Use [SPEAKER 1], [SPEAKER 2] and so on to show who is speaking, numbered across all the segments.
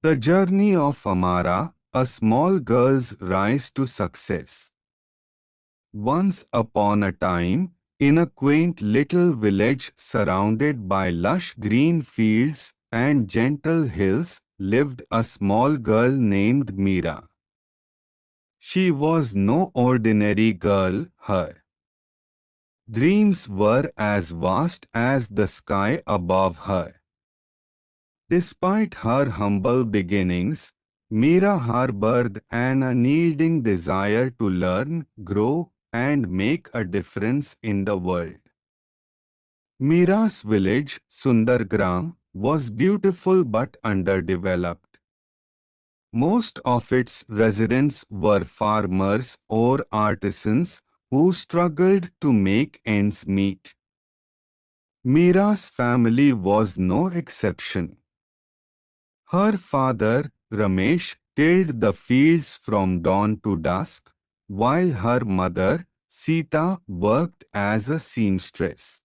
[SPEAKER 1] The journey of Amara, a small girl's rise to success. Once upon a time, in a quaint little village surrounded by lush green fields and gentle hills, lived a small girl named Meera. She was no ordinary girl, her dreams were as vast as the sky above her. Despite her humble beginnings, Meera harbored an unyielding desire to learn, grow, and make a difference in the world. Meera's village, Sundargram, was beautiful but underdeveloped. Most of its residents were farmers or artisans who struggled to make ends meet. Meera's family was no exception. Her father, Ramesh, tilled the fields from dawn to dusk, while her mother, Sita, worked as a seamstress.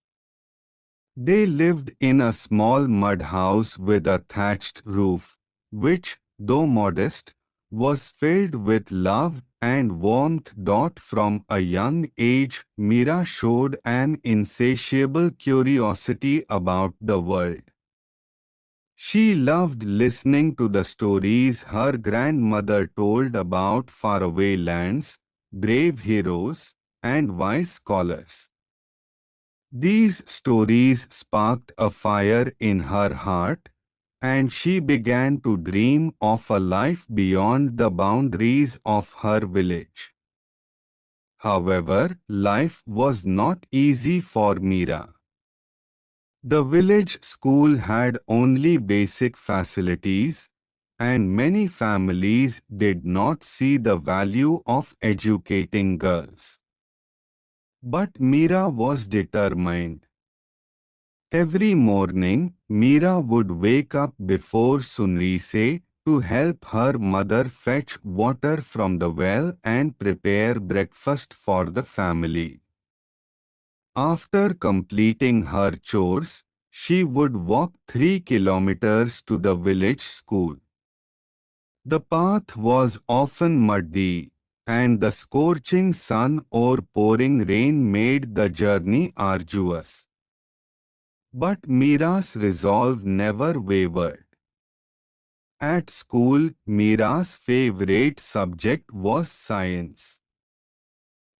[SPEAKER 1] They lived in a small mud house with a thatched roof, which, though modest, was filled with love and warmth. From a young age, Meera showed an insatiable curiosity about the world. She loved listening to the stories her grandmother told about faraway lands, brave heroes, and wise scholars. These stories sparked a fire in her heart, and she began to dream of a life beyond the boundaries of her village. However, life was not easy for Meera. The village school had only basic facilities, and many families did not see the value of educating girls. But Meera was determined. Every morning, Meera would wake up before sunrise to help her mother fetch water from the well and prepare breakfast for the family. After completing her chores, she would walk 3 kilometers to the village school. The path was often muddy, and the scorching sun or pouring rain made the journey arduous. But Meera's resolve never wavered. At school, Meera's favorite subject was science.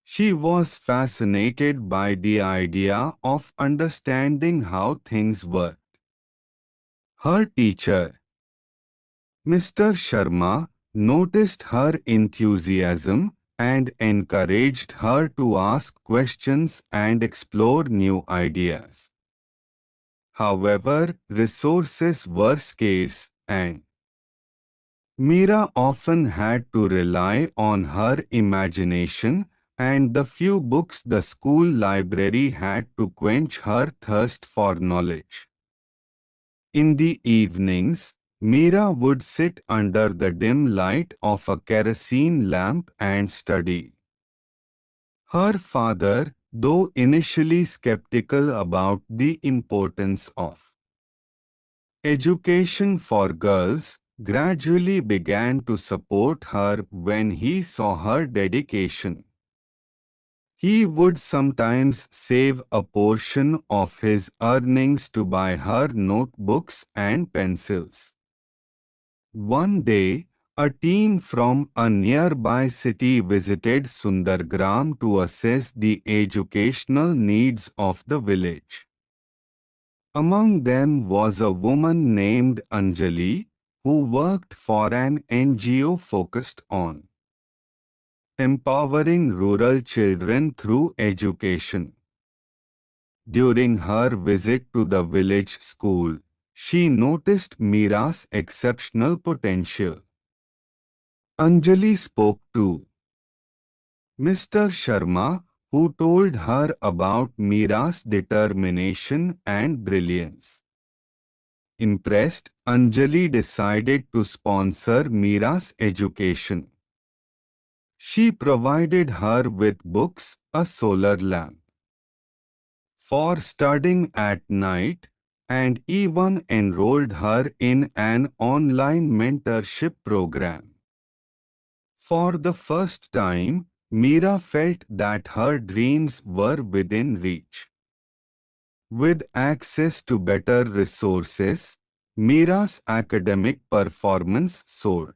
[SPEAKER 1] She was fascinated by the idea of understanding how things worked. Her teacher, Mr. Sharma, noticed her enthusiasm and encouraged her to ask questions and explore new ideas. However, resources were scarce and Meera often had to rely on her imagination and the few books the school library had to quench her thirst for knowledge. In the evenings, Meera would sit under the dim light of a kerosene lamp and study. Her father, though initially skeptical about the importance of education for girls, gradually began to support her when he saw her dedication. He would sometimes save a portion of his earnings to buy her notebooks and pencils. One day, a team from a nearby city visited Sundargram to assess the educational needs of the village. Among them was a woman named Anjali, who worked for an NGO focused on empowering rural children through education. During her visit to the village school, she noticed Meera's exceptional potential. Anjali spoke to Mr. Sharma, who told her about Meera's determination and brilliance. Impressed, Anjali decided to sponsor Meera's education. She provided her with books, a solar lamp for studying at night, and even enrolled her in an online mentorship program. For the first time, Meera felt that her dreams were within reach. With access to better resources, Meera's academic performance soared.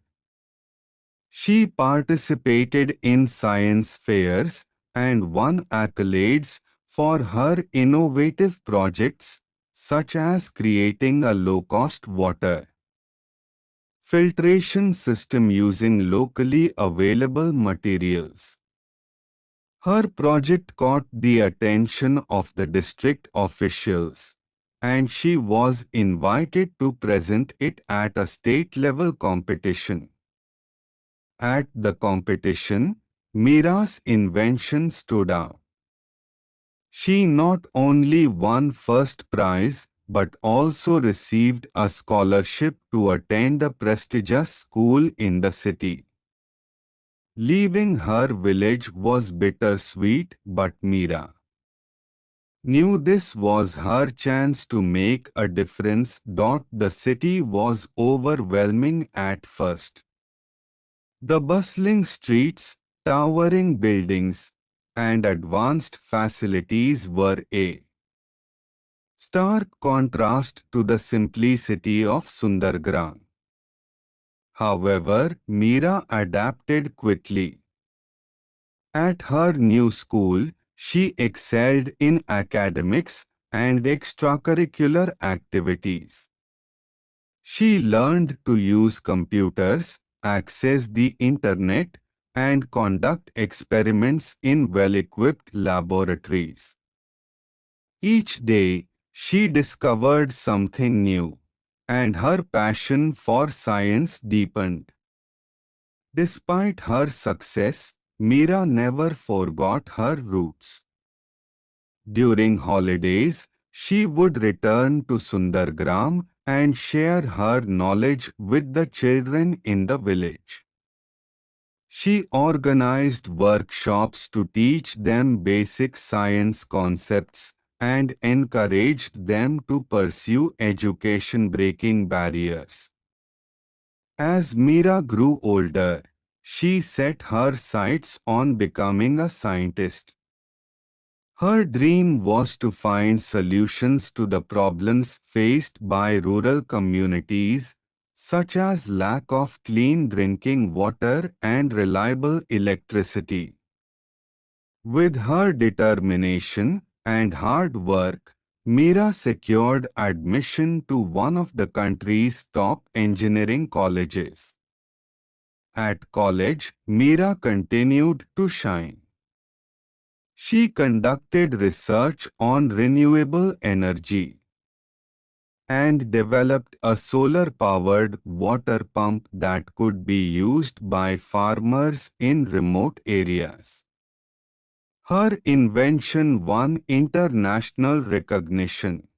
[SPEAKER 1] She participated in science fairs and won accolades for her innovative projects, such as creating a low-cost water filtration system using locally available materials. Her project caught the attention of the district officials, and she was invited to present it at a state-level competition. At the competition, Meera's invention stood out. She not only won first prize but also received a scholarship to attend a prestigious school in the city. Leaving her village was bittersweet, but Meera knew this was her chance to make a difference. The city was overwhelming at first. The bustling streets, towering buildings, and advanced facilities were a stark contrast to the simplicity of Sundargram. However, Meera adapted quickly. At her new school, she excelled in academics and extracurricular activities. She learned to use computers, access the internet, and conduct experiments in well-equipped laboratories. Each day, she discovered something new, and her passion for science deepened. Despite her success, Meera never forgot her roots. During holidays, she would return to Sundargram and share her knowledge with the children in the village. She organized workshops to teach them basic science concepts and encouraged them to pursue education, breaking barriers. As Meera grew older, she set her sights on becoming a scientist. Her dream was to find solutions to the problems faced by rural communities, such as lack of clean drinking water and reliable electricity. With her determination and hard work, Meera secured admission to one of the country's top engineering colleges. At college, Meera continued to shine. She conducted research on renewable energy and developed a solar-powered water pump that could be used by farmers in remote areas. Her invention won international recognition,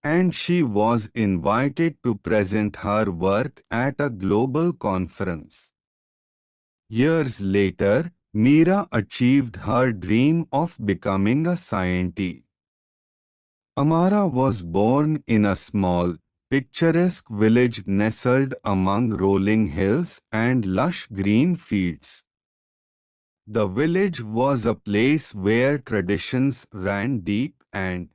[SPEAKER 1] and she was invited to present her work at a global conference. Years later, Meera achieved her dream of becoming a scientist. Amara was born in a small, picturesque village nestled among rolling hills and lush green fields. The village was a place where traditions ran deep and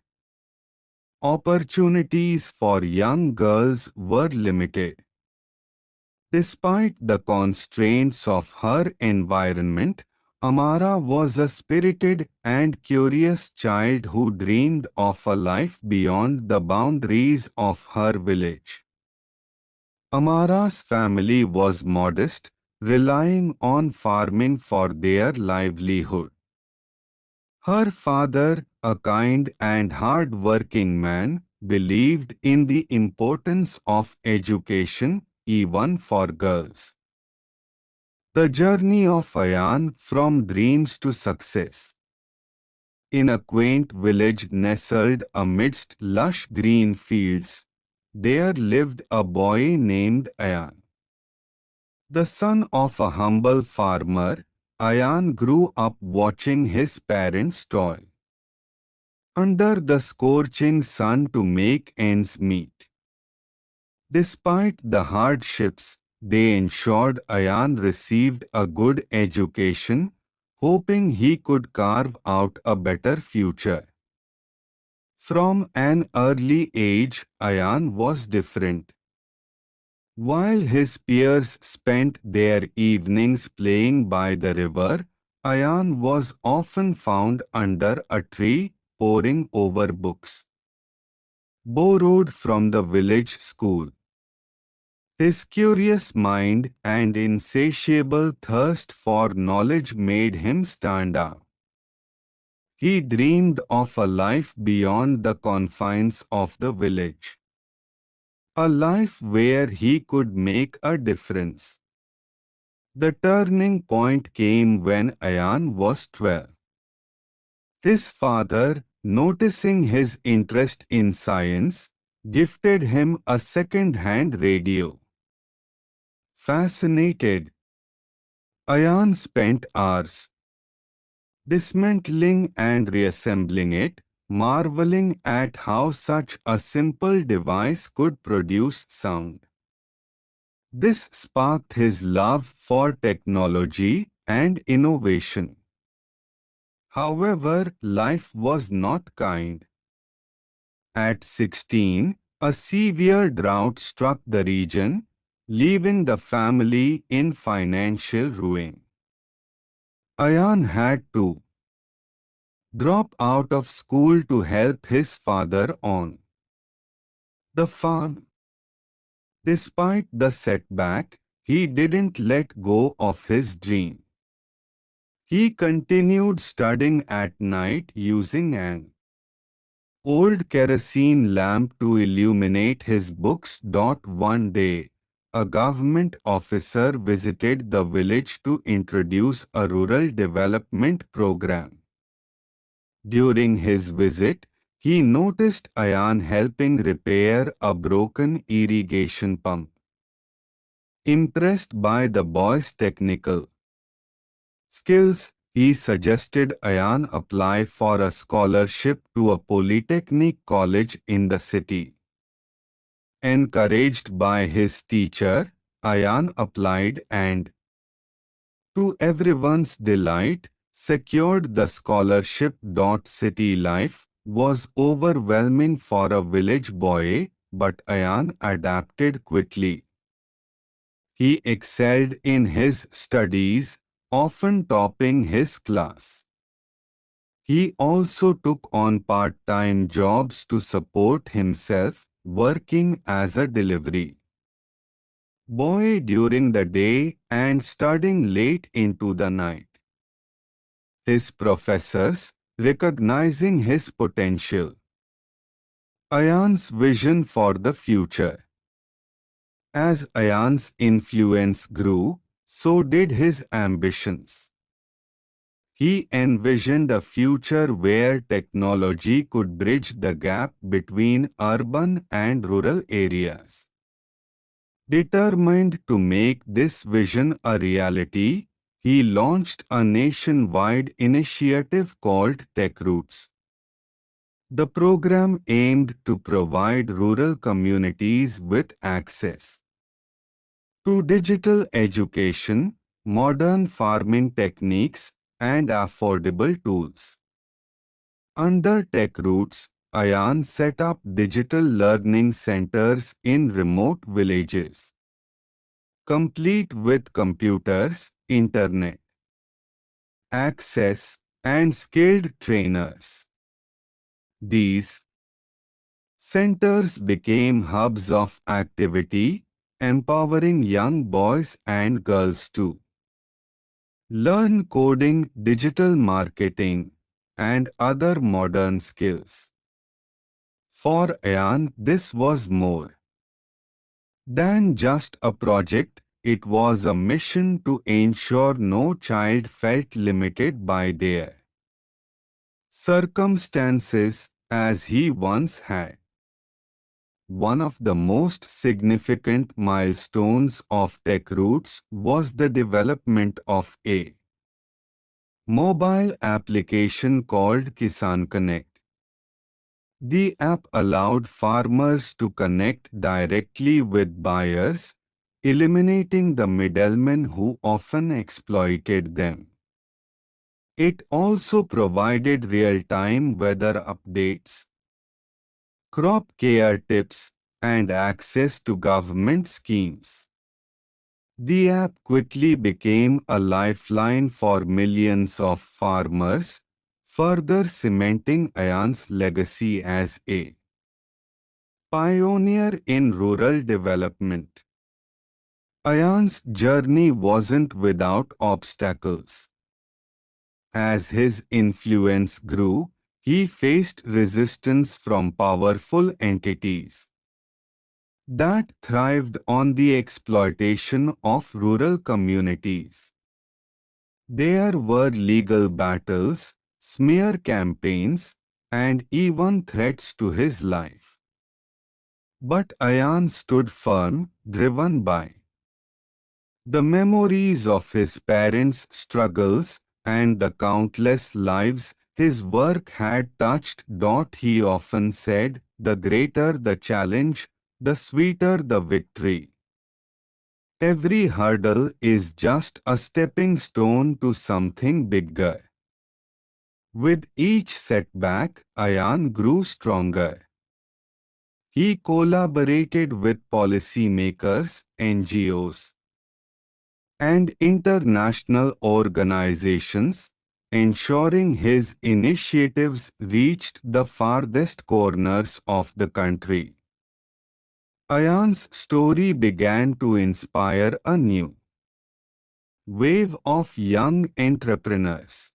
[SPEAKER 1] opportunities for young girls were limited. Despite the constraints of her environment, Amara was a spirited and curious child who dreamed of a life beyond the boundaries of her village. Amara's family was modest, relying on farming for their livelihood. Her father, a kind and hard-working man, believed in the importance of education, even for girls. The journey of Ayan from dreams to success. In a quaint village nestled amidst lush green fields, there lived a boy named Ayan. The son of a humble farmer, Ayan grew up watching his parents toil. under the scorching sun to make ends meet. Despite the hardships, they ensured Ayan received a good education, hoping he could carve out a better future. From an early age, Ayan was different. While his peers spent their evenings playing by the river, Ayan was often found under a tree, poring over books borrowed from the village school. His curious mind and insatiable thirst for knowledge made him stand out. He dreamed of a life beyond the confines of the village, a life where he could make a difference. The turning point came when Ayan was 12. His father, noticing his interest in science, gifted him a second-hand radio. Fascinated, Ayan spent hours dismantling and reassembling it, marveling at how such a simple device could produce sound. This sparked his love for technology and innovation. However, life was not kind. At 16, a severe drought struck the region, leaving the family in financial ruin. Ayan had to drop out of school to help his father on the farm. Despite the setback, he didn't let go of his dream. He continued studying at night using an old kerosene lamp to illuminate his books. One day, a government officer visited the village to introduce a rural development program. During his visit, he noticed Ayan helping repair a broken irrigation pump. Impressed by the boy's technical skills, he suggested Ayan apply for a scholarship to a polytechnic college in the city. Encouraged by his teacher, Ayan applied and, to everyone's delight, secured the scholarship. City life was overwhelming for a village boy, but Ayan adapted quickly. He excelled in his studies, often topping his class. He also took on part-time jobs to support himself, working as a delivery boy during the day and studying late into the night. His professors, recognizing his potential, Ayan's vision for the future. As Ayan's influence grew, so did his ambitions. He envisioned a future where technology could bridge the gap between urban and rural areas. Determined to make this vision a reality, he launched a nationwide initiative called TechRoots. The program aimed to provide rural communities with access to digital education, modern farming techniques, and affordable tools. Under TechRoots, Ayan set up digital learning centers in remote villages, complete with computers, internet access, and skilled trainers. These centers became hubs of activity, empowering young boys and girls to learn coding, digital marketing, and other modern skills. For Ayan, this was more than just a project, it was a mission to ensure no child felt limited by their circumstances as he once had. One of the most significant milestones of TechRoots was the development of a mobile application called Kisan Connect. The app allowed farmers to connect directly with buyers, eliminating the middlemen who often exploited them. It also provided real-time weather updates, crop care tips, and access to government schemes. The app quickly became a lifeline for millions of farmers, further cementing Ayan's legacy as a pioneer in rural development. Ayan's journey wasn't without obstacles. As his influence grew, he faced resistance from powerful entities that thrived on the exploitation of rural communities. There were legal battles, smear campaigns, and even threats to his life. But Ayan stood firm, driven by the memories of his parents' struggles and the countless lives his work had touched. He often said, "The greater the challenge, the sweeter the victory. Every hurdle is just a stepping stone to something bigger." With each setback, Ayan grew stronger. He collaborated with policymakers, NGOs, and international organizations, ensuring his initiatives reached the farthest corners of the country. Ayan's story began to inspire a new wave of young entrepreneurs.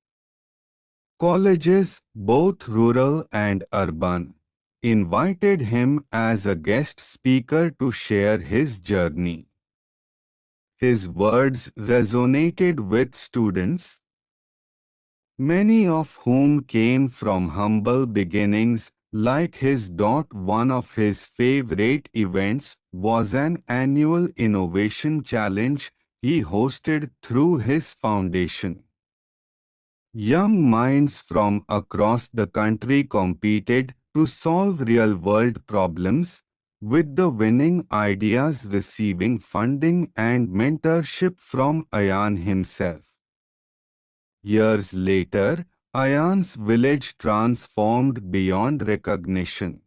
[SPEAKER 1] Colleges, both rural and urban, invited him as a guest speaker to share his journey. His words resonated with students, many of whom came from humble beginnings like his. One of his favorite events was an annual innovation challenge he hosted through his foundation. Young minds from across the country competed to solve real-world problems, with the winning ideas receiving funding and mentorship from Ayan himself. Years later, Ayan's village transformed beyond recognition.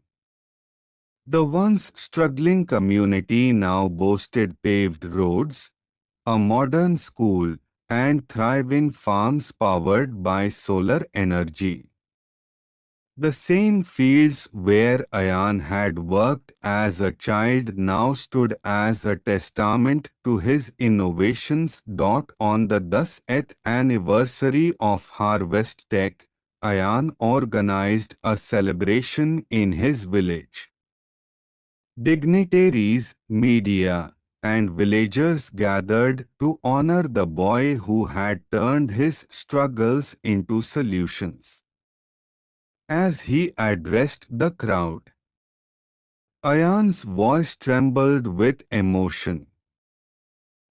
[SPEAKER 1] The once struggling community now boasted paved roads, a modern school, and thriving farms powered by solar energy. The same fields where Ayan had worked as a child now stood as a testament to his innovations. On the 10th anniversary of Harvest Tech, Ayan organized a celebration in his village. Dignitaries, media, and villagers gathered to honor the boy who had turned his struggles into solutions. As he addressed the crowd, Ayan's voice trembled with emotion.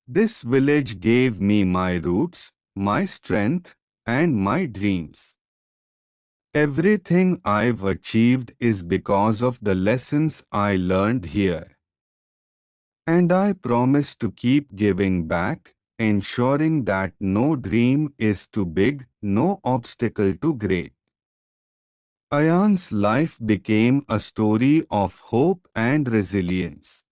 [SPEAKER 1] "This village gave me my roots, my strength, and my dreams. Everything I've achieved is because of the lessons I learned here. And I promise to keep giving back, ensuring that no dream is too big, no obstacle too great." Ayan's life became a story of hope and resilience.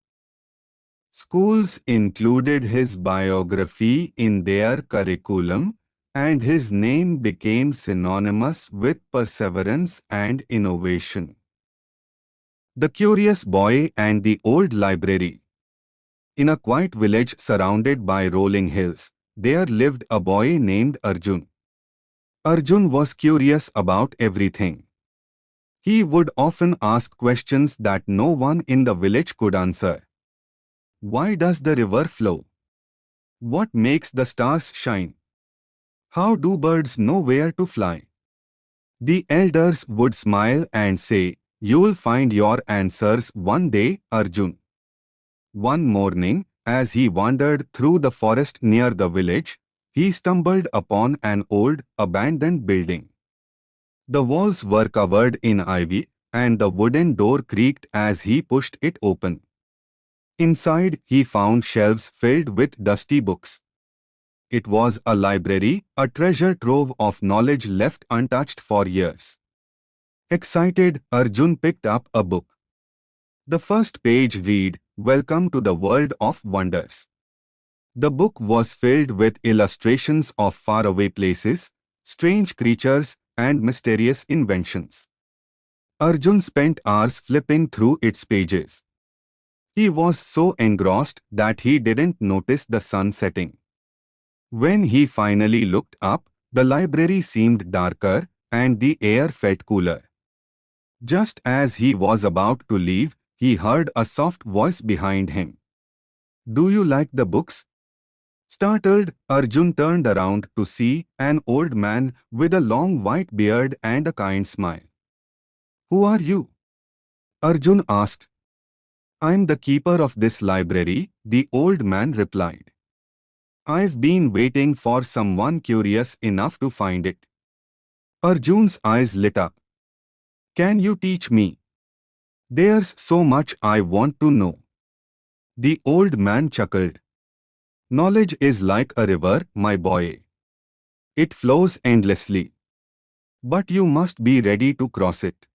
[SPEAKER 1] Schools included his biography in their curriculum, and his name became synonymous with perseverance and innovation. The Curious Boy and the Old Library. In a quiet village surrounded by rolling hills, there lived a boy named Arjun. Arjun was curious about everything. He would often ask questions that no one in the village could answer. Why does the river flow? What makes the stars shine? How do birds know where to fly? The elders would smile and say, "You'll find your answers one day, Arjun." One morning, as he wandered through the forest near the village, he stumbled upon an old, abandoned building. The walls were covered in ivy, and the wooden door creaked as he pushed it open. Inside, he found shelves filled with dusty books. It was a library, a treasure trove of knowledge left untouched for years. Excited, Arjun picked up a book. The first page read, "Welcome to the World of Wonders." The book was filled with illustrations of faraway places, strange creatures, and mysterious inventions. Arjun spent hours flipping through its pages. He was so engrossed that he didn't notice the sun setting. When he finally looked up, the library seemed darker and the air felt cooler. Just as he was about to leave, he heard a soft voice behind him. "Do you like the books?" Startled, Arjun turned around to see an old man with a long white beard and a kind smile. "Who are you?" Arjun asked. "I'm the keeper of this library," the old man replied. "I've been waiting for someone curious enough to find it." Arjun's eyes lit up. "Can you teach me? There's so much I want to know." The old man chuckled. "Knowledge is like a river, my boy. It flows endlessly. But you must be ready to cross it."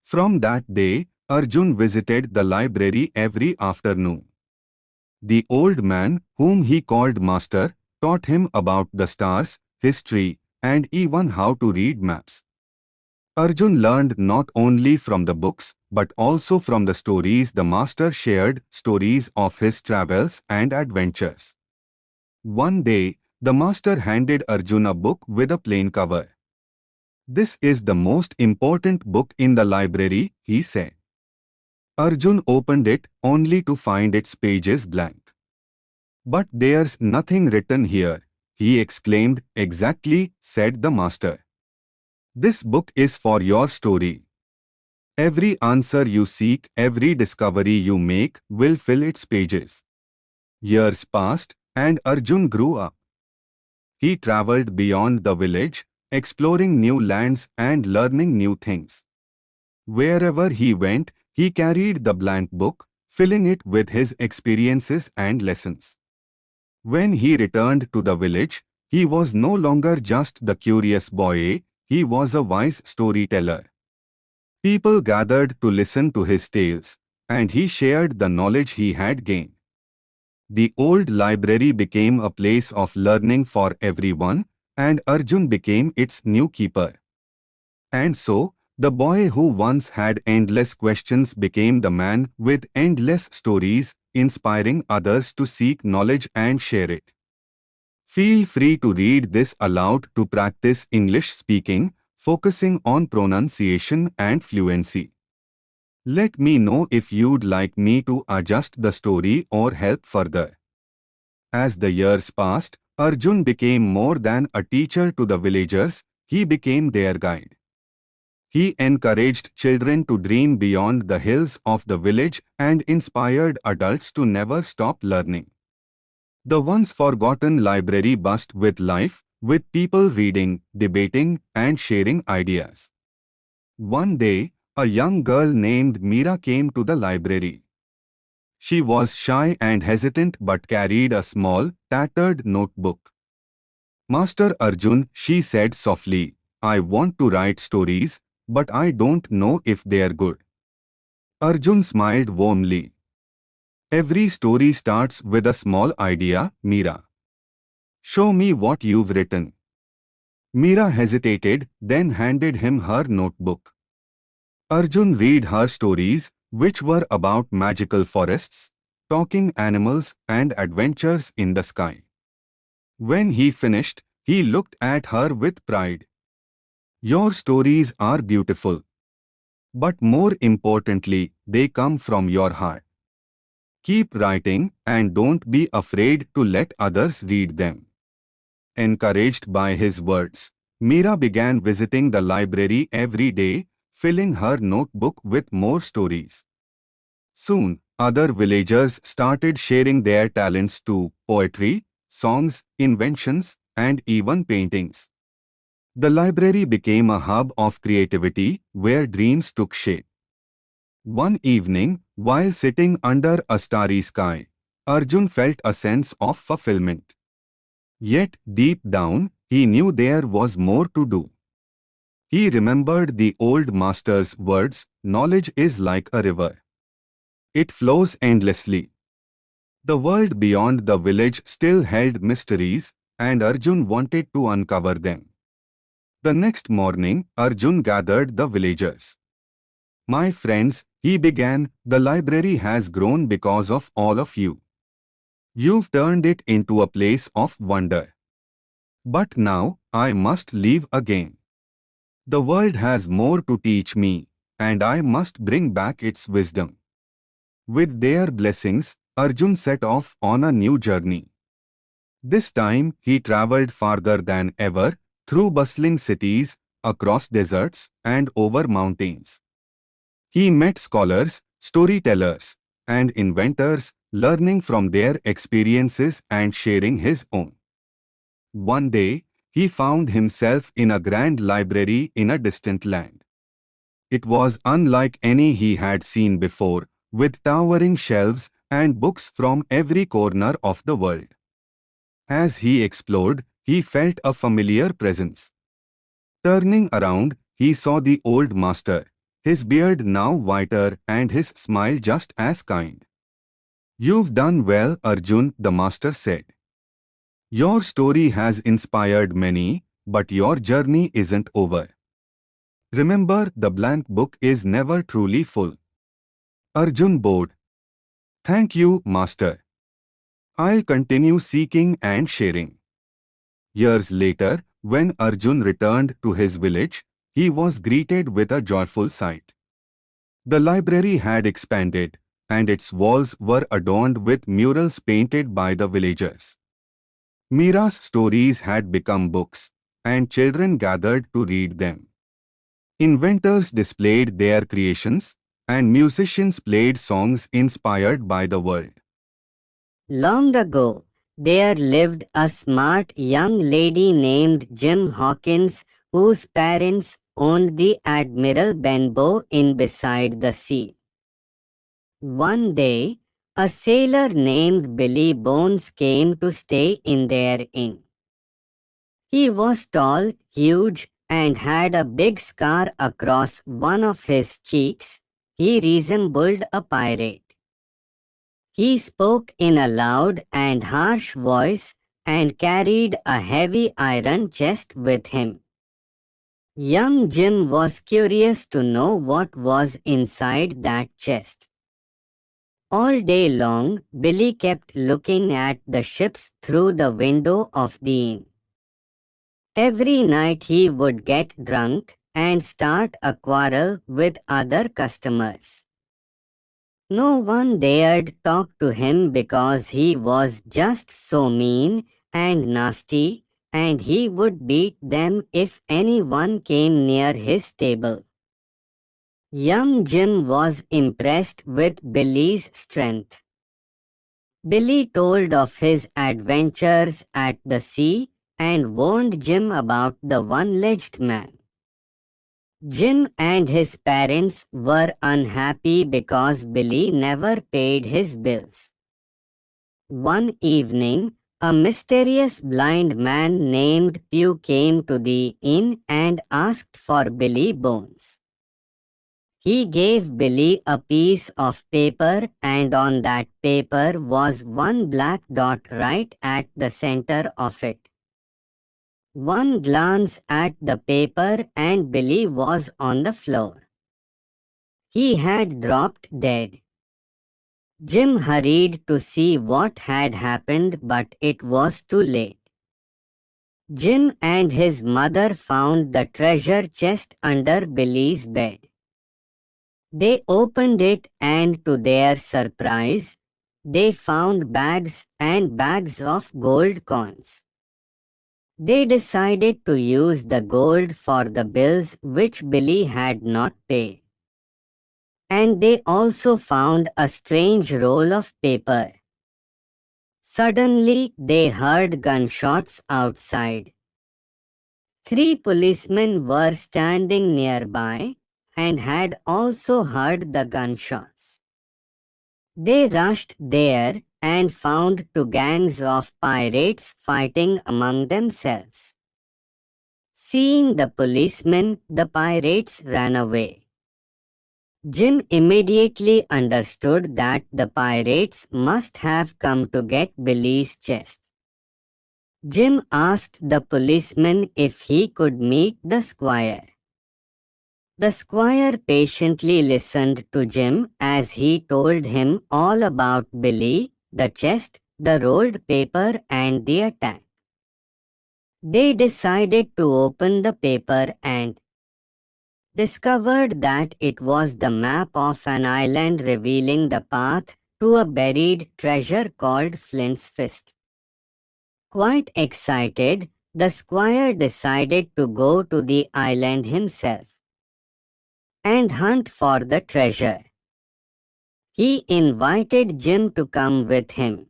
[SPEAKER 1] From that day, Arjun visited the library every afternoon. The old man, whom he called master, taught him about the stars, history, and even how to read maps. Arjun learned not only from the books, but also from the stories the master shared, stories of his travels and adventures. One day, the master handed Arjun a book with a plain cover. "This is the most important book in the library," he said. Arjun opened it only to find its pages blank. "But there's nothing written here," he exclaimed. "Exactly," said the master. "This book is for your story. Every answer you seek, every discovery you make, will fill its pages." Years passed, and Arjun grew up. He traveled beyond the village, exploring new lands and learning new things. Wherever he went, he carried the blank book, filling it with his experiences and lessons. When he returned to the village, he was no longer just the curious boy, he was a wise storyteller. People gathered to listen to his tales, and he shared the knowledge he had gained. The old library became a place of learning for everyone, and Arjun became its new keeper. And so, the boy who once had endless questions became the man with endless stories, inspiring others to seek knowledge and share it. Feel free to read this aloud to practice English speaking, focusing on pronunciation and fluency. Let me know if you'd like me to adjust the story or help further. As the years passed, Arjun became more than a teacher to the villagers, he became their guide. He encouraged children to dream beyond the hills of the village and inspired adults to never stop learning. The once forgotten library buzzed with life, with people reading, debating, and sharing ideas. One day, a young girl named Meera came to the library. She was shy and hesitant but carried a small, tattered notebook. "Master Arjun," she said softly, "I want to write stories, but I don't know if they're good." Arjun smiled warmly. "Every story starts with a small idea, Meera. Show me what you've written." Meera hesitated, then handed him her notebook. Arjun read her stories, which were about magical forests, talking animals, and adventures in the sky. When he finished, he looked at her with pride. "Your stories are beautiful. But more importantly, they come from your heart. Keep writing and don't be afraid to let others read them." Encouraged by his words, Meera began visiting the library every day, filling her notebook with more stories. Soon, other villagers started sharing their talents too: poetry, songs, inventions, and even paintings. The library became a hub of creativity where dreams took shape. One evening, while sitting under a starry sky, Arjun felt a sense of fulfillment. Yet, deep down, he knew there was more to do. He remembered the old master's words, knowledge is like a river. It flows endlessly. The world beyond the village still held mysteries, and Arjun wanted to uncover them. The next morning, Arjun gathered the villagers. My friends, he began, the library has grown because of all of you. You've turned it into a place of wonder. But now, I must leave again. The world has more to teach me, and I must bring back its wisdom. With their blessings, Arjun set off on a new journey. This time, he traveled farther than ever, through bustling cities, across deserts, and over mountains. He met scholars, storytellers, and inventors, learning from their experiences and sharing his own. One day, he found himself in a grand library in a distant land. It was unlike any he had seen before, with towering shelves and books from every corner of the world. As he explored, he felt a familiar presence. Turning around, he saw the old master, his beard now whiter and his smile just as kind. You've done well, Arjun, the master said. Your story has inspired many, but your journey isn't over. Remember, the blank book is never truly full. Arjun bowed. Thank you, master. I'll continue seeking and sharing. Years later, when Arjun returned to his village, he was greeted with a joyful sight. The library had expanded, and its walls were adorned with murals painted by the villagers. Mira's stories had become books, and children gathered to read them. Inventors displayed their creations, and musicians played songs inspired by the world.
[SPEAKER 2] Long ago, there lived a smart young lady named Jim Hawkins, whose parents owned the Admiral Benbow Inn beside the sea. One day, a sailor named Billy Bones came to stay in their inn. He was tall, huge, and had a big scar across one of his cheeks. He resembled a pirate. He spoke in a loud and harsh voice and carried a heavy iron chest with him. Young Jim was curious to know what was inside that chest. All day long, Billy kept looking at the ships through the window of the inn. Every night he would get drunk and start a quarrel with other customers. No one dared talk to him because he was just so mean and nasty, and he would beat them if anyone came near his table. Young Jim was impressed with Billy's strength. Billy told of his adventures at the sea and warned Jim about the one-legged man. Jim and his parents were unhappy because Billy never paid his bills. One evening, a mysterious blind man named Pew came to the inn and asked for Billy Bones. He gave Billy a piece of paper, and on that paper was one black dot right at the center of it. One glance at the paper and Billy was on the floor. He had dropped dead. Jim hurried to see what had happened, but it was too late. Jim and his mother found the treasure chest under Billy's bed. They opened it, and to their surprise, they found bags and bags of gold coins. They decided to use the gold for the bills which Billy had not paid. And they also found a strange roll of paper. Suddenly, they heard gunshots outside. 3 policemen were standing nearby and had also heard the gunshots. They rushed there and found 2 gangs of pirates fighting among themselves. Seeing the policemen, the pirates ran away. Jim immediately understood that the pirates must have come to get Billy's chest. Jim asked the policeman if he could meet the squire. The squire patiently listened to Jim as he told him all about Billy, the chest, the rolled paper, and the attack. They decided to open the paper and discovered that it was the map of an island revealing the path to a buried treasure called Flint's Fist. Quite excited, the squire decided to go to the island himself and hunt for the treasure. He invited Jim to come with him.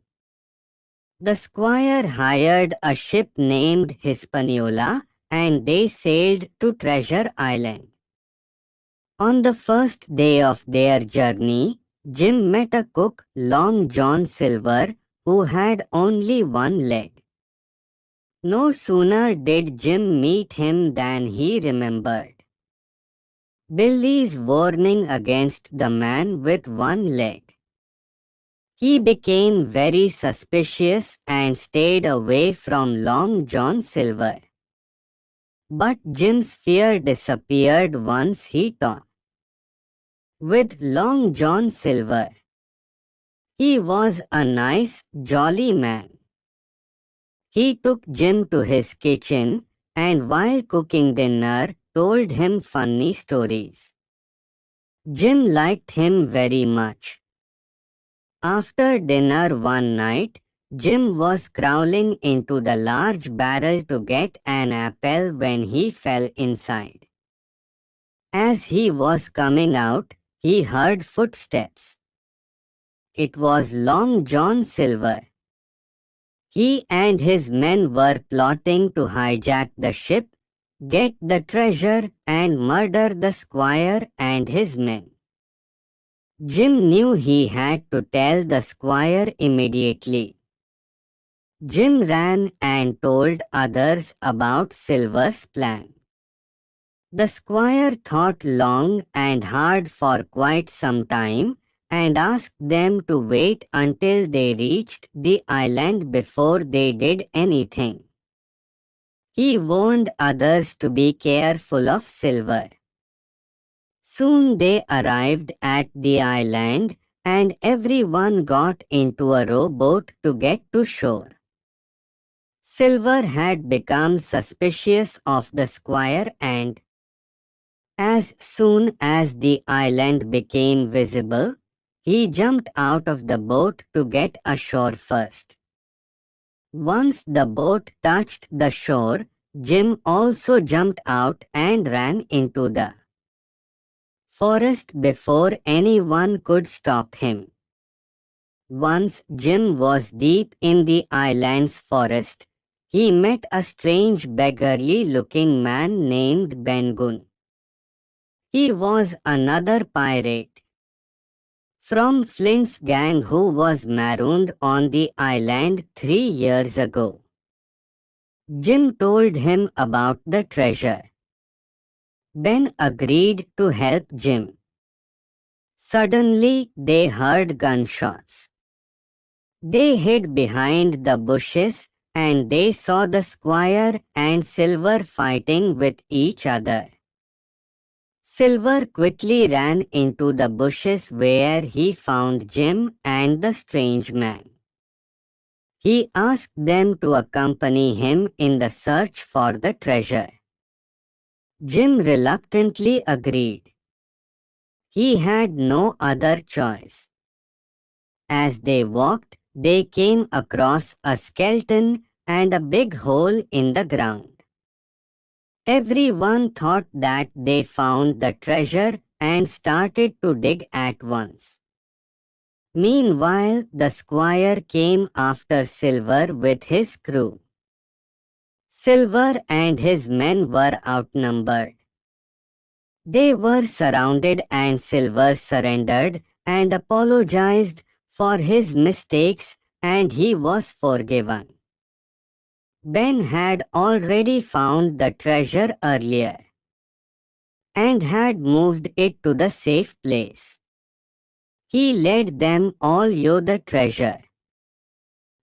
[SPEAKER 2] The squire hired a ship named Hispaniola and they sailed to Treasure Island. On the first day of their journey, Jim met a cook, Long John Silver, who had only 1 leg. No sooner did Jim meet him than he remembered Billy's warning against the man with 1 leg. He became very suspicious and stayed away from Long John Silver. But Jim's fear disappeared once he talked with Long John Silver. He was a nice, jolly man. He took Jim to his kitchen and while cooking dinner, told him funny stories. Jim liked him very much. After dinner one night, Jim was crawling into the large barrel to get an apple when he fell inside. As he was coming out, he heard footsteps. It was Long John Silver. He and his men were plotting to hijack the ship, get the treasure, and murder the squire and his men. Jim knew he had to tell the squire immediately. Jim ran and told others about Silver's plan. The squire thought long and hard for quite some time and asked them to wait until they reached the island before they did anything. He warned others to be careful of Silver. Soon they arrived at the island and everyone got into a rowboat to get to shore. Silver had become suspicious of the squire and as soon as the island became visible, he jumped out of the boat to get ashore first. Once the boat touched the shore, Jim also jumped out and ran into the forest before anyone could stop him. Once Jim was deep in the island's forest, he met a strange beggarly-looking man named Ben Gunn. He was another pirate from Flint's gang who was marooned on the island 3 years ago. Jim told him about the treasure. Ben agreed to help Jim. Suddenly, they heard gunshots. They hid behind the bushes and they saw the squire and Silver fighting with each other. Silver quickly ran into the bushes where he found Jim and the strange man. He asked them to accompany him in the search for the treasure. Jim reluctantly agreed. He had no other choice. As they walked, they came across a skeleton and a big hole in the ground. Everyone thought that they found the treasure and started to dig at once. Meanwhile, the squire came after Silver with his crew. Silver and his men were outnumbered. They were surrounded and Silver surrendered and apologized for his mistakes and he was forgiven. Ben had already found the treasure earlier and had moved it to the safe place. He led them all to the treasure.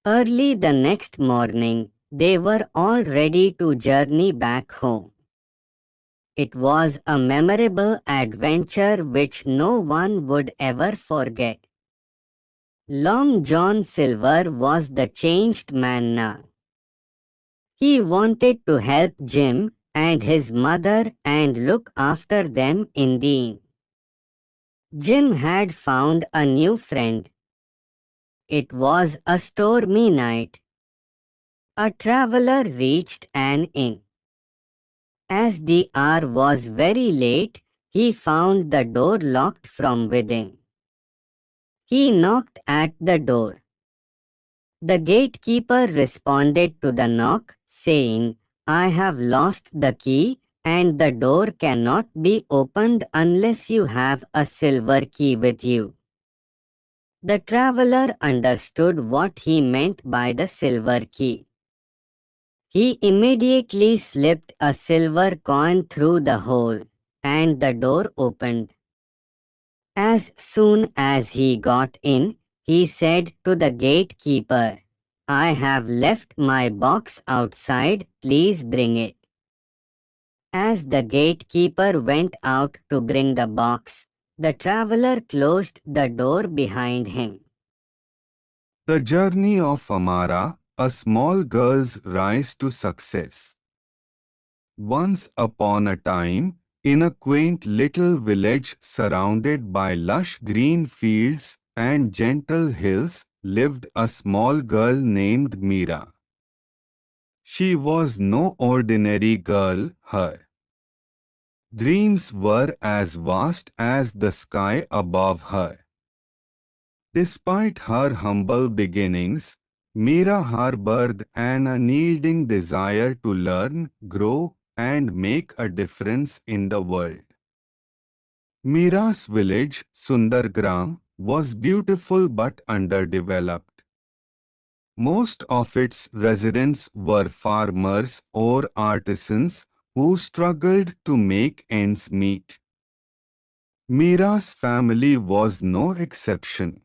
[SPEAKER 2] Early the next morning, they were all ready to journey back home. It was a memorable adventure which no one would ever forget. Long John Silver was the changed man now. He wanted to help Jim and his mother and look after them in the inn. Jim had found a new friend. It was a stormy night. A traveler reached an inn. As the hour was very late, he found the door locked from within. He knocked at the door. The gatekeeper responded to the knock, saying, "I have lost the key and the door cannot be opened unless you have a silver key with you." The traveler understood what he meant by the silver key. He immediately slipped a silver coin through the hole, and the door opened. As soon as he got in, he said to the gatekeeper, "I have left my box outside, please bring it." As the gatekeeper went out to bring the box, the traveler closed the door behind him.
[SPEAKER 1] The journey of Amara, a small girl's rise to success. Once upon a time, in a quaint little village surrounded by lush green fields and gentle hills, lived a small girl named Meera. She was no ordinary girl, her dreams were as vast as the sky above her. Despite her humble beginnings, Meera harbored an unyielding desire to learn, grow, and make a difference in the world. Meera's village, Sundargram, was beautiful but underdeveloped. Most of its residents were farmers or artisans who struggled to make ends meet. Meera's family was no exception.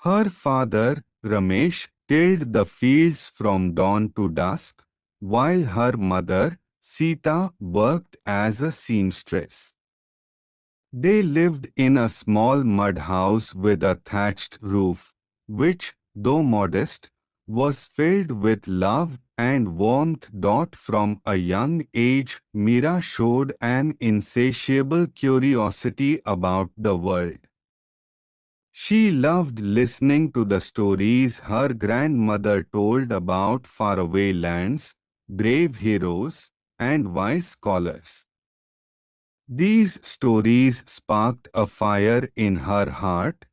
[SPEAKER 1] Her father, Ramesh, tilled the fields from dawn to dusk, while her mother, Sita, worked as a seamstress. They lived in a small mud house with a thatched roof, which, though modest, was filled with love and warmth. From a young age, Meera showed an insatiable curiosity about the world. She loved listening to the stories her grandmother told about faraway lands, brave heroes, and wise scholars. These stories sparked a fire in her heart,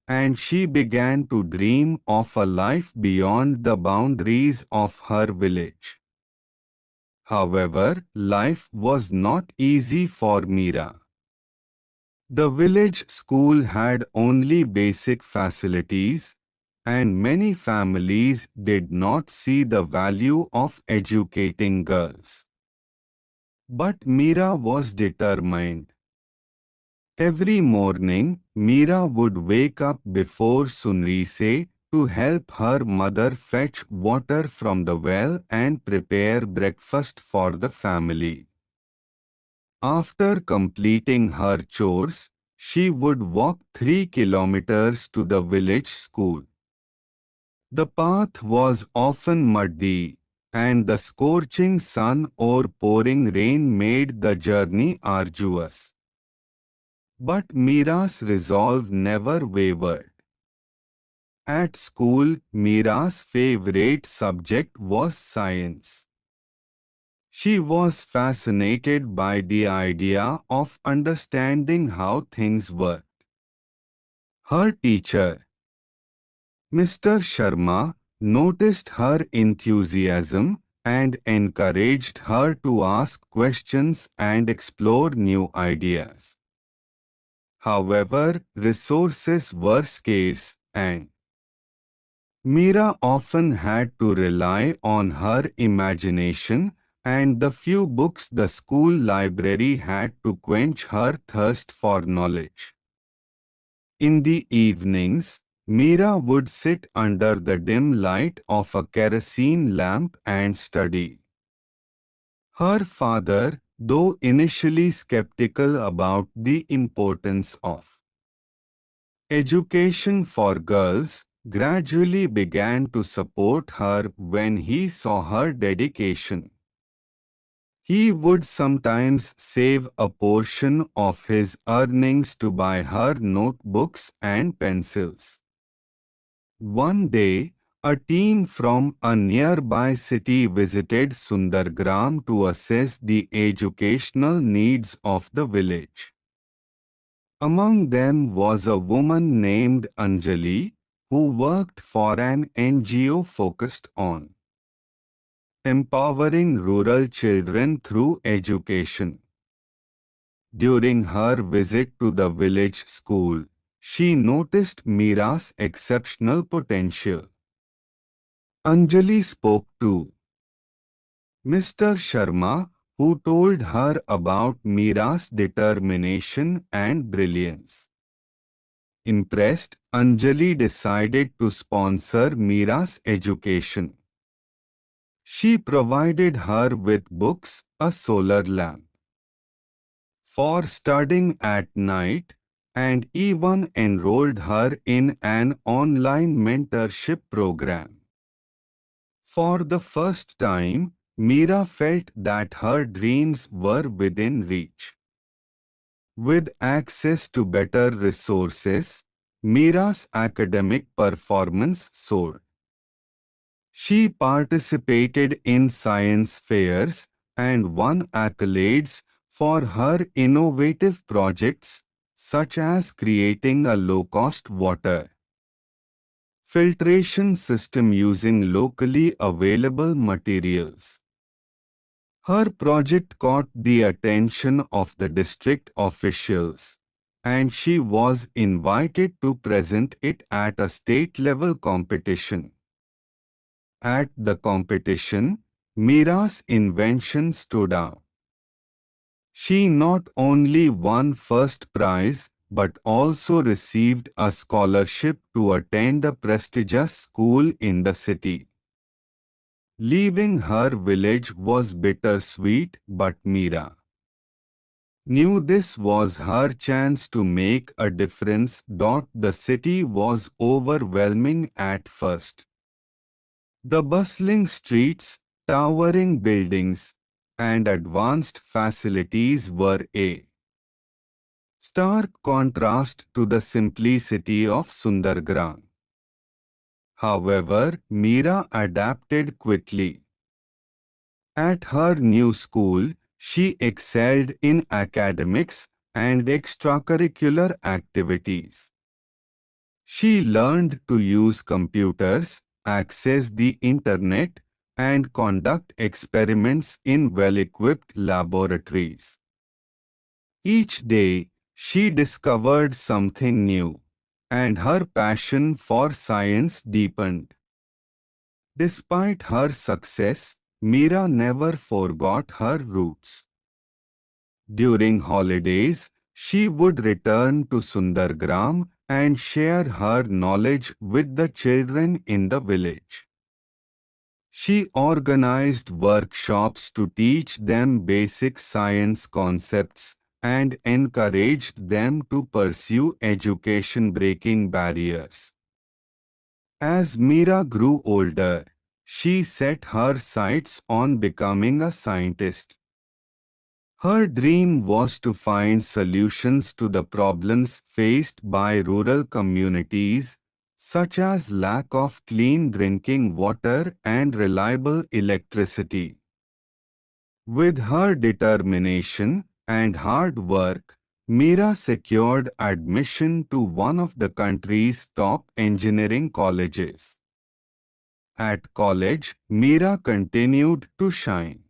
[SPEAKER 1] and she began to dream of a life beyond the boundaries of her village. However, life was not easy for Meera. The village school had only basic facilities, and many families did not see the value of educating girls. But Meera was determined. Every morning, Meera would wake up before sunrise to help her mother fetch water from the well and prepare breakfast for the family. After completing her chores, she would walk 3 kilometers to the village school. The path was often muddy, and the scorching sun or pouring rain made the journey arduous. But Meera's resolve never wavered. At school, Meera's favorite subject was science. She was fascinated by the idea of understanding how things worked. Her teacher, Mr. Sharma, noticed her enthusiasm and encouraged her to ask questions and explore new ideas. However, resources were scarce and Mira often had to rely on her imagination and the few books the school library had to quench her thirst for knowledge. In the evenings, Mira would sit under the dim light of a kerosene lamp and study. Her father, though initially skeptical about the importance of education for girls, gradually began to support her when he saw her dedication. He would sometimes save a portion of his earnings to buy her notebooks and pencils. One day, a team from a nearby city visited Sundargram to assess the educational needs of the village. Among them was a woman named Anjali, who worked for an NGO focused on empowering rural children through education. During her visit to the village school, she noticed Mira's exceptional potential. Anjali spoke to Mr. Sharma, who told her about Mira's determination and brilliance. Impressed, Anjali decided to sponsor Mira's education. She provided her with books, a solar lamp for studying at night, and even enrolled her in an online mentorship program. For the first time, Mira felt that her dreams were within reach. With access to better resources, Mira's academic performance soared. She participated in science fairs and won accolades for her innovative projects, such as creating a low-cost water filtration system using locally available materials. Her project caught the attention of the district officials, and she was invited to present it at a state-level competition. At the competition, Mira's invention stood out. She not only won first prize but also received a scholarship to attend a prestigious school in the city. Leaving her village was bittersweet, but Mira knew this was her chance to make a difference. The city was overwhelming at first. The bustling streets, towering buildings, and advanced facilities were a stark contrast to the simplicity of Sundargram. However, Mira adapted quickly. At her new school, she excelled in academics and extracurricular activities. She learned to use computers, access the internet, and conduct experiments in well-equipped laboratories. Each day, she discovered something new, and her passion for science deepened. Despite her success, Mira never forgot her roots. During holidays, she would return to Sundargram and share her knowledge with the children in the village. She organized workshops to teach them basic science concepts and encouraged them to pursue education, breaking barriers. As Mira grew older, she set her sights on becoming a scientist. Her dream was to find solutions to the problems faced by rural communities, such as lack of clean drinking water and reliable electricity. With her determination and hard work, Mira secured admission to one of the country's top engineering colleges. At college, Meera continued to shine.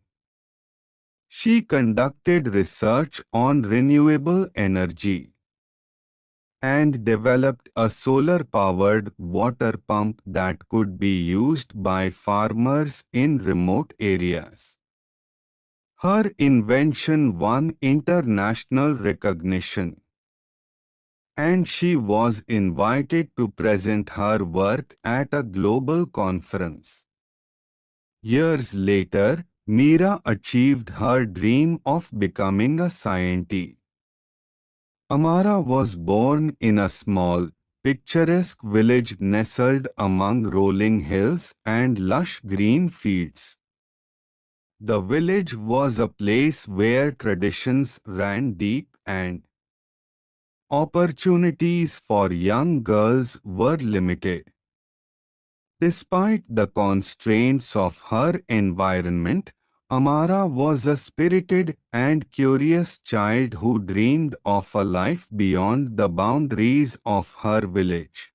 [SPEAKER 1] She conducted research on renewable energy and developed a solar-powered water pump that could be used by farmers in remote areas. Her invention won international recognition, and she was invited to present her work at a global conference. Years later, Meera achieved her dream of becoming a scientist. Amara was born in a small, picturesque village nestled among rolling hills and lush green fields. The village was a place where traditions ran deep and opportunities for young girls were limited. Despite the constraints of her environment, Amara was a spirited and curious child who dreamed of a life beyond the boundaries of her village.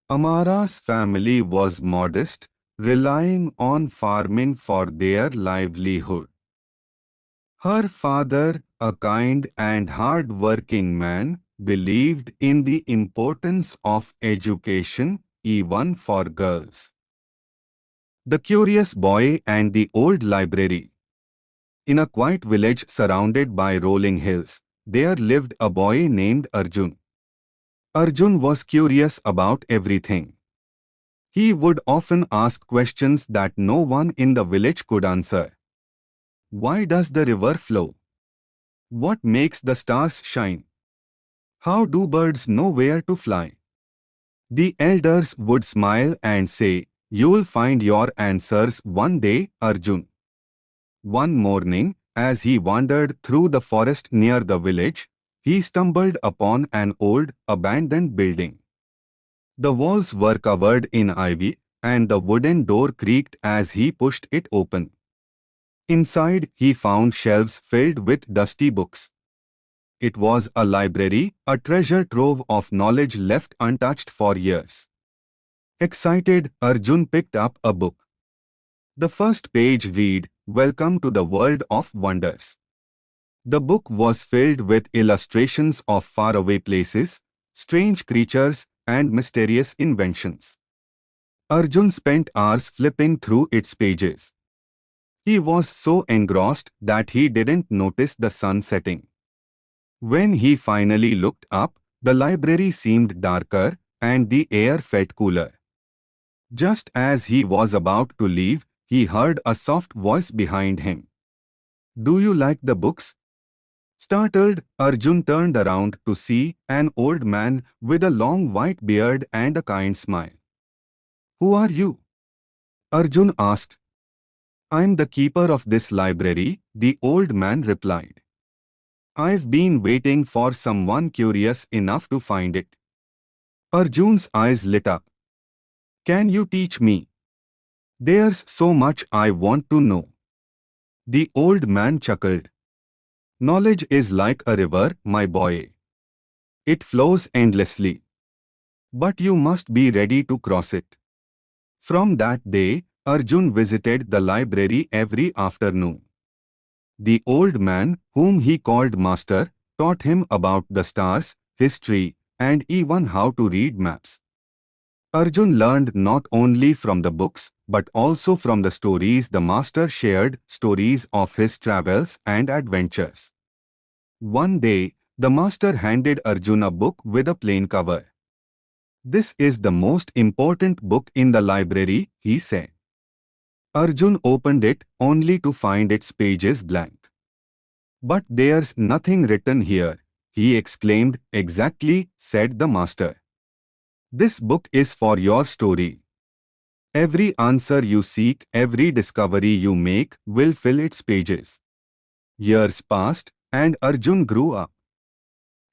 [SPEAKER 1] Amara's family was modest, relying on farming for their livelihood. Her father, a kind and hard-working man, believed in the importance of education, even for girls. The Curious Boy and the Old Library. In a quiet village surrounded by rolling hills, there lived a boy named Arjun. Arjun was curious about everything. He would often ask questions that no one in the village could answer. Why does the river flow? What makes the stars shine? How do birds know where to fly? The elders would smile and say, "You'll find your answers one day, Arjun." One morning, as he wandered through the forest near the village, he stumbled upon an old, abandoned building. The walls were covered in ivy, and the wooden door creaked as he pushed it open. Inside, he found shelves filled with dusty books. It was a library, a treasure trove of knowledge left untouched for years. Excited, Arjun picked up a book. The first page read, "Welcome to the World of Wonders." The book was filled with illustrations of faraway places, strange creatures, and mysterious inventions. Arjun spent hours flipping through its pages. He was so engrossed that he didn't notice the sun setting. When he finally looked up, the library seemed darker and the air felt cooler. Just as he was about to leave, he heard a soft voice behind him. "Do you like the books?" Startled, Arjun turned around to see an old man with a long white beard and a kind smile. "Who are you?" Arjun asked. "I'm the keeper of this library," the old man replied. "I've been waiting for someone curious enough to find it." Arjun's eyes lit up. "Can you teach me? There's so much I want to know." The old man chuckled. "Knowledge is like a river, my boy. It flows endlessly. But you must be ready to cross it." From that day, Arjun visited the library every afternoon. The old man, whom he called master, taught him about the stars, history, and even how to read maps. Arjun learned not only from the books, but also from the stories the master shared, stories of his travels and adventures. One day, the master handed Arjun a book with a plain cover. "This is the most important book in the library," he said. Arjun opened it only to find its pages blank. "But there's nothing written here," he exclaimed. "Exactly," said the master. "This book is for your story. Every answer you seek, every discovery you make, will fill its pages." Years passed, and Arjun grew up.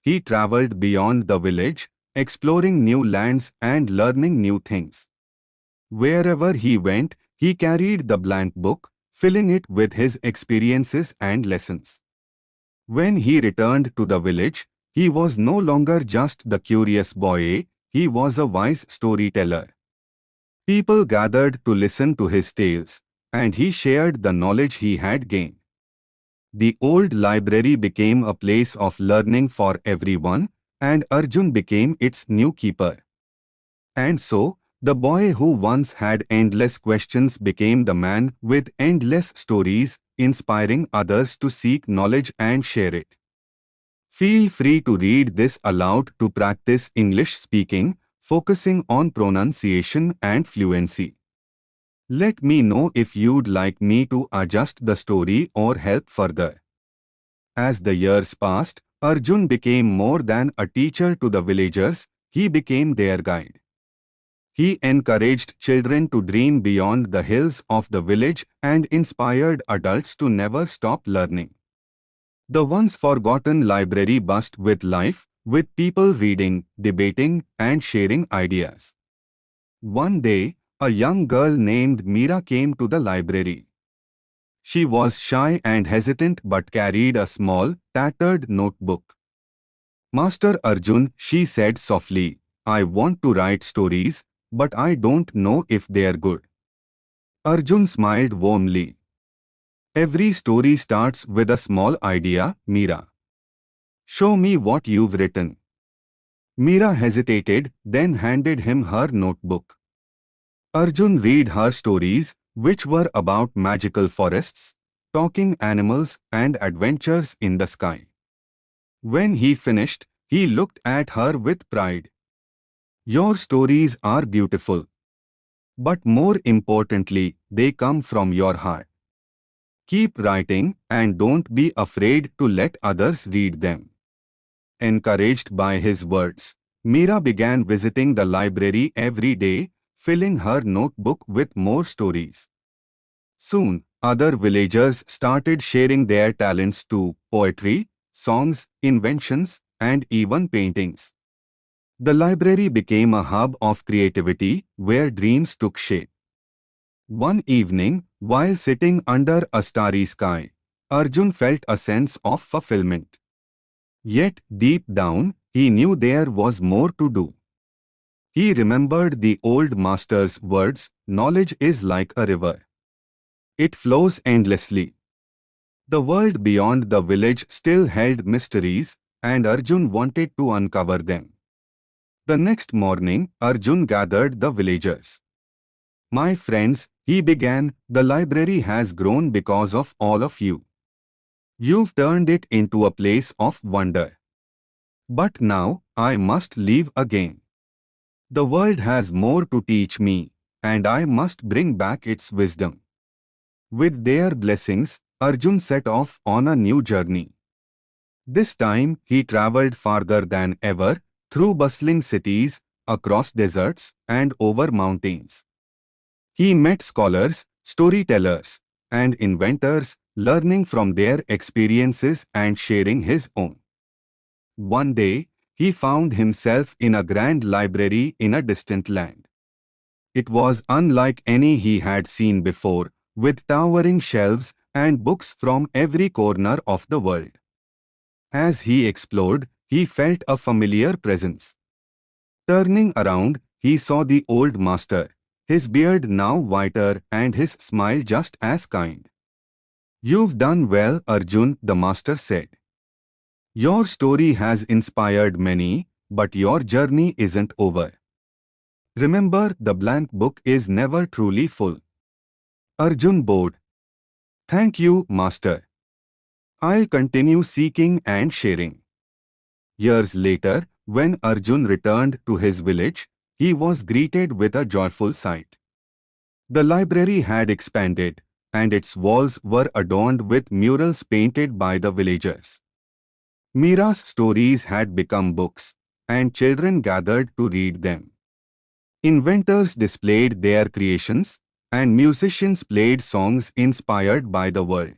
[SPEAKER 1] He traveled beyond the village, exploring new lands and learning new things. Wherever he went, he carried the blank book, filling it with his experiences and lessons. When he returned to the village, he was no longer just the curious boy, he was a wise storyteller. People gathered to listen to his tales, and he shared the knowledge he had gained. The old library became a place of learning for everyone, and Arjun became its new keeper. And so, the boy who once had endless questions became the man with endless stories, inspiring others to seek knowledge and share it. Feel free to read this aloud to practice English speaking, focusing on pronunciation and fluency. Let me know if you'd like me to adjust the story or help further. As the years passed, Arjun became more than a teacher to the villagers, he became their guide. He encouraged children to dream beyond the hills of the village and inspired adults to never stop learning. The once forgotten library buzzed with life, with people reading, debating, and sharing ideas. One day, a young girl named Meera came to the library. She was shy and hesitant but carried a small, tattered notebook. "Master Arjun," she said softly, "I want to write stories, but I don't know if they're good." Arjun smiled warmly. "Every story starts with a small idea, Meera. Show me what you've written." Meera hesitated, then handed him her notebook. Arjun read her stories, which were about magical forests, talking animals, and adventures in the sky. When he finished, he looked at her with pride. "Your stories are beautiful. But more importantly, they come from your heart. Keep writing and don't be afraid to let others read them." Encouraged by his words, Meera began visiting the library every day, filling her notebook with more stories. Soon, other villagers started sharing their talents too: poetry, songs, inventions, and even paintings. The library became a hub of creativity where dreams took shape. One evening, while sitting under a starry sky, Arjun felt a sense of fulfillment. Yet, deep down, he knew there was more to do. He remembered the old master's words, "Knowledge is like a river. It flows endlessly." The world beyond the village still held mysteries, and Arjun wanted to uncover them. The next morning, Arjun gathered the villagers. "My friends," he began, "the library has grown because of all of you. You've turned it into a place of wonder. But now, I must leave again. The world has more to teach me, and I must bring back its wisdom." With their blessings, Arjun set off on a new journey. This time, he traveled farther than ever, through bustling cities, across deserts, and over mountains. He met scholars, storytellers, and inventors, learning from their experiences and sharing his own. One day, he found himself in a grand library in a distant land. It was unlike any he had seen before, with towering shelves and books from every corner of the world. As he explored, he felt a familiar presence. Turning around, he saw the old master, his beard now whiter and his smile just as kind. "You've done well, Arjun," the master said. "Your story has inspired many, but your journey isn't over. Remember, the blank book is never truly full." Arjun bowed. "Thank you, master. I'll continue seeking and sharing." Years later, when Arjun returned to his village, he was greeted with a joyful sight. The library had expanded, and its walls were adorned with murals painted by the villagers. Meera's stories had become books, and children gathered to read them. Inventors displayed their creations, and musicians played songs inspired by the world.